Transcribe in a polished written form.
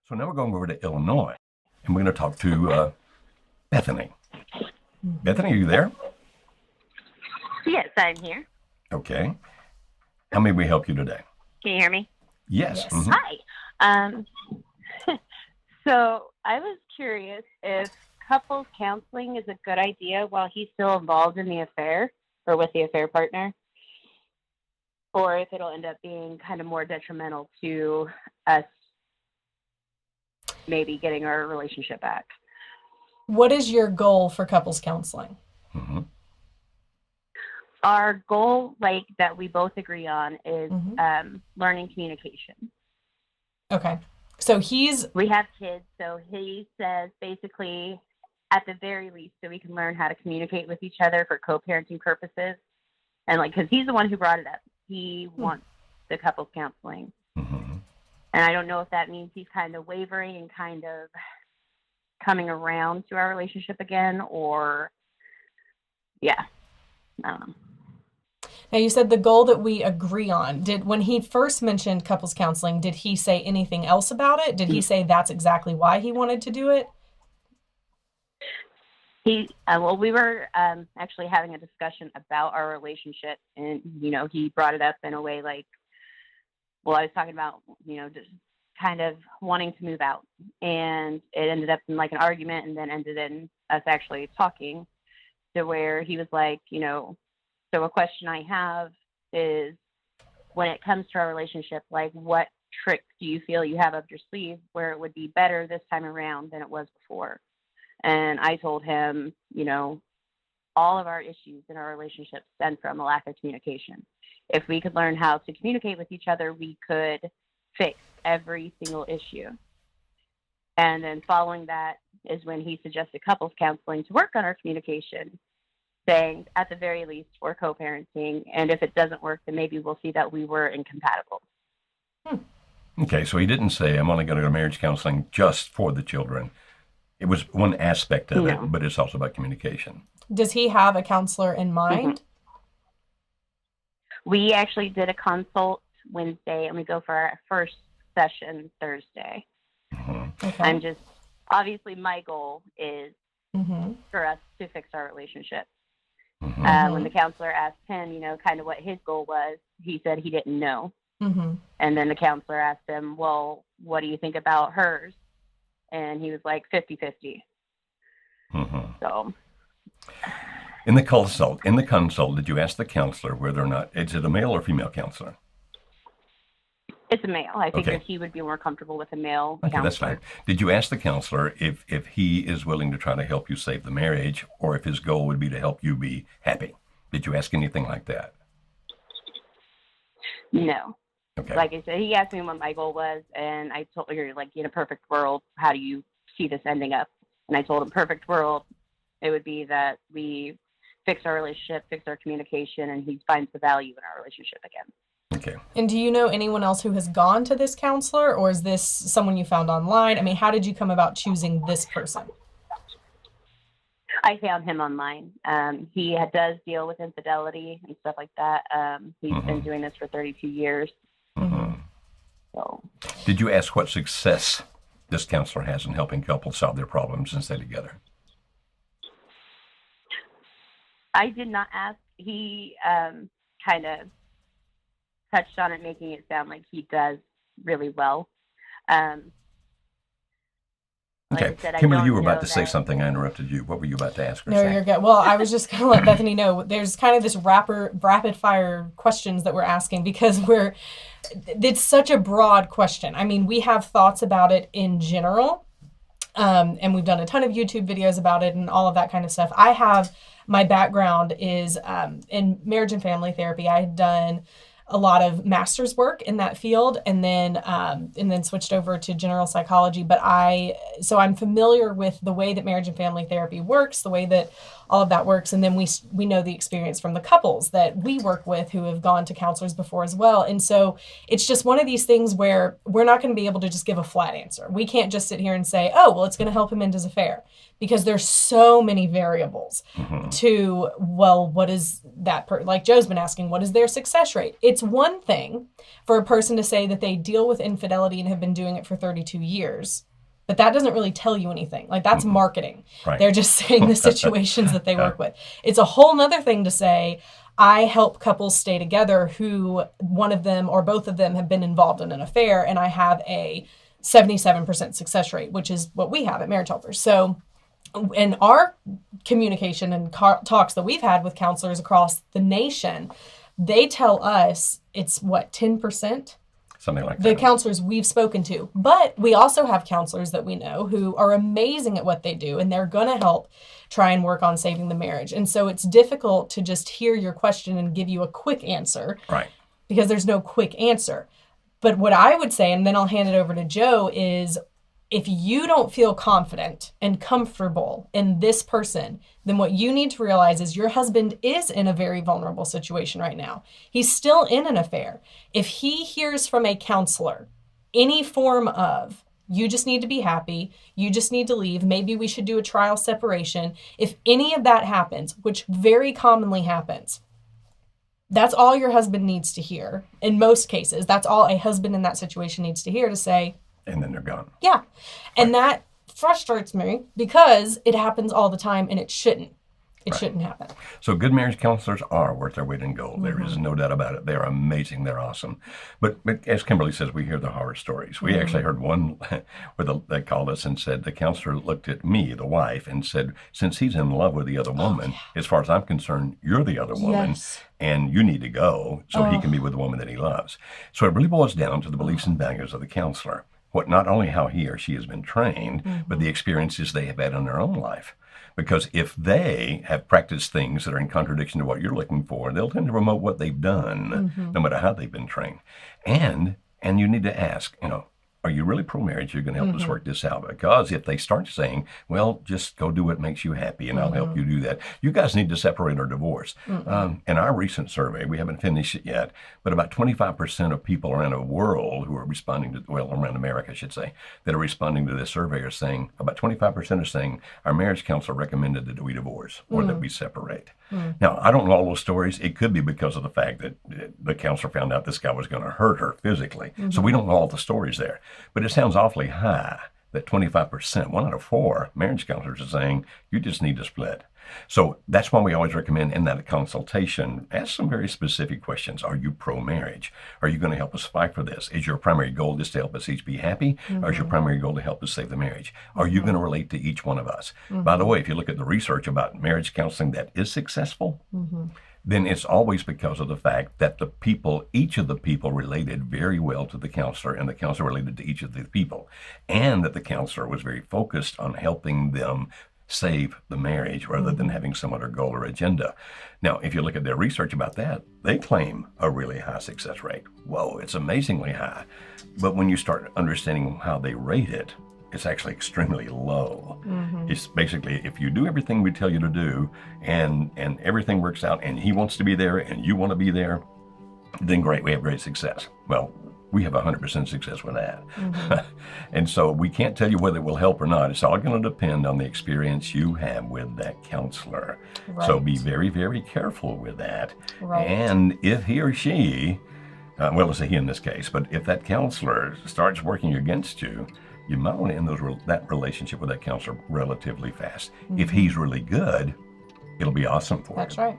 So now we're going over to Illinois, and we're going to talk to Bethany. Bethany, are you there? Yes, I'm here. Okay. How may we help you today? Can you hear me? Yes. Mm-hmm. Hi. So I was curious if couples counseling is a good idea while he's still involved in the affair or with the affair partner, or if it'll end up being kind of more detrimental to us maybe getting our relationship back. What is your goal for couples counseling? Mm-hmm. Our goal, like that we both agree on, is learning communication. Okay. So we have kids, so he says basically at the very least so we can learn how to communicate with each other for co-parenting purposes. And like, because he's the one who brought it up. He wants the couples counseling. Mm-hmm. And I don't know if that means he's kind of wavering and kind of coming around to our relationship again, or I don't know. Now you said the goal that we agree on. When he first mentioned couples counseling, did he say anything else about it? Did he say that's exactly why he wanted to do it? We were actually having a discussion about our relationship, and he brought it up in a way like, I was talking about just kind of wanting to move out, and it ended up in like an argument, and then ended in us actually talking to where he was like, so a question I have is, when it comes to our relationship, like what trick do you feel you have up your sleeve where it would be better this time around than it was before? And I told him, all of our issues in our relationship stem from a lack of communication. If we could learn how to communicate with each other, we could fix every single issue. And then following that is when he suggested couples counseling to work on our communication, saying at the very least we're co-parenting, and if it doesn't work, then maybe we'll see that we were incompatible. Okay, so he didn't say, I'm only going to go to marriage counseling just for the children. It was one aspect of it, but it's also about communication. Does he have a counselor in mind? We actually did a consult Wednesday, and we go for our first session Thursday. Okay. Obviously my goal is for us to fix our relationship. When the counselor asked him, kind of what his goal was, he said he didn't know. And then the counselor asked him, well, what do you think about hers? And he was like 50-50. So in the consult, did you ask the counselor whether or not, is it a male or female counselor? It's a male. I think that he would be more comfortable with a male counselor. That's fine. Did you ask the counselor if he is willing to try to help you save the marriage, or if his goal would be to help you be happy? Did you ask anything like that? No. Okay. Like I said, he asked me what my goal was, and I told her, like, in a perfect world, how do you see this ending up? And I told him, perfect world, it would be that we fix our relationship, fix our communication, and he finds the value in our relationship again. Okay. And do you know anyone else who has gone to this counselor, or is this someone you found online? I mean, how did you come about choosing this person? I found him online. He does deal with infidelity and stuff like that. He's been doing this for 32 years. So, did you ask what success this counselor has in helping couples solve their problems and stay together? I did not ask. He kind of touched on it, making it sound like he does really well. Like okay. I said, Kimberly, you were about to say something. I interrupted you. What were you about to ask her? No, you're good. Well, I was just going to let Bethany know there's kind of this rapid fire questions that we're asking because it's such a broad question. I mean, we have thoughts about it in general, and we've done a ton of YouTube videos about it and all of that kind of stuff. My background is in marriage and family therapy. I had done a lot of master's work in that field and then switched over to general psychology. So I'm familiar with the way that marriage and family therapy works, the way that all of that works. And then we know the experience from the couples that we work with who have gone to counselors before as well. And so it's just one of these things where we're not going to be able to just give a flat answer. We can't just sit here and say, oh, well, it's going to help him end his affair, because there's so many variables to, well, what is that like Joe's been asking, what is their success rate? it's one thing for a person to say that they deal with infidelity and have been doing it for 32 years. But that doesn't really tell you anything. Like, that's marketing. Right. They're just saying the situations that they work with. It's a whole nother thing to say, I help couples stay together who one of them or both of them have been involved in an affair, and I have a 77% success rate, which is what we have at Marriage Helpers. So in our communication and talks that we've had with counselors across the nation, they tell us it's 10%? Something like that. The counselors we've spoken to. But we also have counselors that we know who are amazing at what they do, and they're going to help try and work on saving the marriage. And so it's difficult to just hear your question and give you a quick answer. Right. Because there's no quick answer. But what I would say, and then I'll hand it over to Joe, is if you don't feel confident and comfortable in this person, then what you need to realize is your husband is in a very vulnerable situation right now. He's still in an affair. If he hears from a counselor any form of, you just need to be happy, you just need to leave, maybe we should do a trial separation, if any of that happens, which very commonly happens, that's all your husband needs to hear. In most cases, that's all a husband in that situation needs to hear, to say, and then they're gone. Yeah. And that frustrates me because it happens all the time, and it shouldn't. It shouldn't happen. So good marriage counselors are worth their weight in gold. There is no doubt about it. They're amazing. They're awesome. But as Kimberly says, we hear the horror stories. We actually heard one where they called us and said, the counselor looked at me, the wife, and said, since he's in love with the other woman, as far as I'm concerned, you're the other woman. Yes. And you need to go so he can be with the woman that he loves. So it really boils down to the beliefs and values of the counselor. What not only how he or she has been trained, but the experiences they have had in their own life. Because if they have practiced things that are in contradiction to what you're looking for, they'll tend to promote what they've done, no matter how they've been trained. And you need to ask, are you really pro-marriage? You're going to help us work this out. Because if they start saying, well, just go do what makes you happy and I'll help you do that, you guys need to separate or divorce. In our recent survey, we haven't finished it yet, but about 25% of people around the world who are responding to, around America, I should say, that are responding to this survey are saying, about 25% are saying, our marriage counselor recommended that we divorce or that we separate. Now, I don't know all those stories. It could be because of the fact that the counselor found out this guy was going to hurt her physically. So we don't know all the stories there. But it sounds awfully high that 25%, 1 out of 4 marriage counselors are saying, you just need to split. So that's why we always recommend in that consultation, ask some very specific questions. Are you pro-marriage? Are you going to help us fight for this? Is your primary goal just to help us each be happy? Or is your primary goal to help us save the marriage? Are you going to relate to each one of us? By the way, if you look at the research about marriage counseling that is successful, then it's always because of the fact that each of the people related very well to the counselor, and the counselor related to each of the people, and that the counselor was very focused on helping them save the marriage rather than having some other goal or agenda. Now, if you look at their research about that, they claim a really high success rate. Whoa, it's amazingly high. But when you start understanding how they rate it, it's actually extremely low. It's basically, if you do everything we tell you to do and everything works out and he wants to be there and you want to be there, then great, we have great success. Well, we have 100% success with that. And so we can't tell you whether it will help or not. It's all going to depend on the experience you have with that counselor. So be very, very careful with that. And if he or she, well, it's a he in this case, but if that counselor starts working against you, you might want to end that relationship with that counselor relatively fast. If he's really good, it'll be awesome for you. That's right.